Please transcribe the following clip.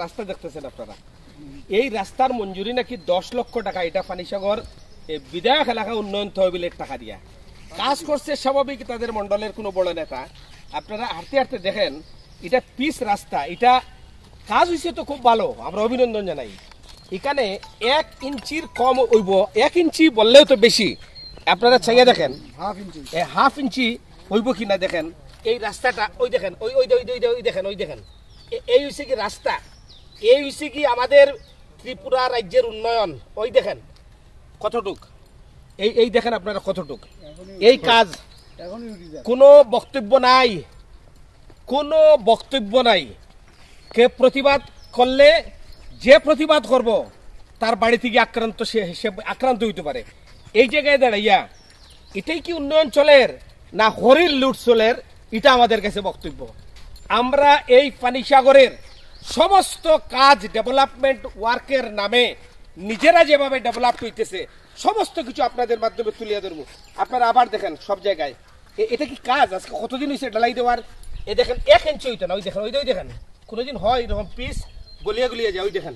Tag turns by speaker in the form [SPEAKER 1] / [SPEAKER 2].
[SPEAKER 1] রাস্তা দেখতেছেন আপনারা, এই রাস্তার মঞ্জুরি নাকি 10 লক্ষ টাকা, এটা পানিসাগর বিধায়ক এলাকা উন্নয়ন তহবিলের টাকা দিয়া কাজ করছে। স্বাভাবিক তাদের মন্ডলের কোনো বড় নেতা, আপনারা হাঁটতে হাঁটতে দেখেন এটা পিচ রাস্তা, এটা কাজ হয়েছে তো খুব ভালো, আমরা অভিনন্দন জানাই। এখানে 1 ইঞ্চির কম হইব, 1 ইঞ্চি বললেও তো বেশি, আপনারা চাইয়া দেখেন হাফ ইঞ্চি হইব কিনা দেখেন। এই রাস্তাটা ওই দেখেন, ওই ওই ওই দেখেন, ওই দেখেন, এই হচ্ছে কি রাস্তা, এই হচ্ছে কি আমাদের ত্রিপুরা রাজ্যের উন্নয়ন। ওই দেখেন কতটুক, এই দেখেন আপনারা কতটুক, এই কাজ কোনো বক্তব্য নাই, কোনো বক্তব্য নাই। কে প্রতিবাদ করলে যে প্রতিবাদ করব তার বাড়ি থেকে আক্রান্ত, সে আক্রান্ত হইতে পারে। এই জায়গায় দাঁড়াইয়া এটাই কি উন্নয়ন চলের না হরির লুট চলের, এটা আমাদের কাছে বক্তব্য। আমরা এই পানিসাগরের সমস্ত কাজ ডেভেলপমেন্ট ওয়ার্কের নামে নিজেরা যেভাবে ডেভেলপ হইতেছে সমস্ত কিছু আপনাদের মাধ্যমে তুলিয়ে ধরবো। আপনারা আবার দেখেন সব জায়গায় এটা কি কাজ, আজকে কতদিন হয়েছে ঢালাই দেওয়ার। এ দেখেন 1 ইঞ্চি হইতো না, ওই দেখেন, ওই দেখেন কোনোদিন হয় এরকম পিস গলিয়ে গলিয়ে যায়, ওই দেখেন।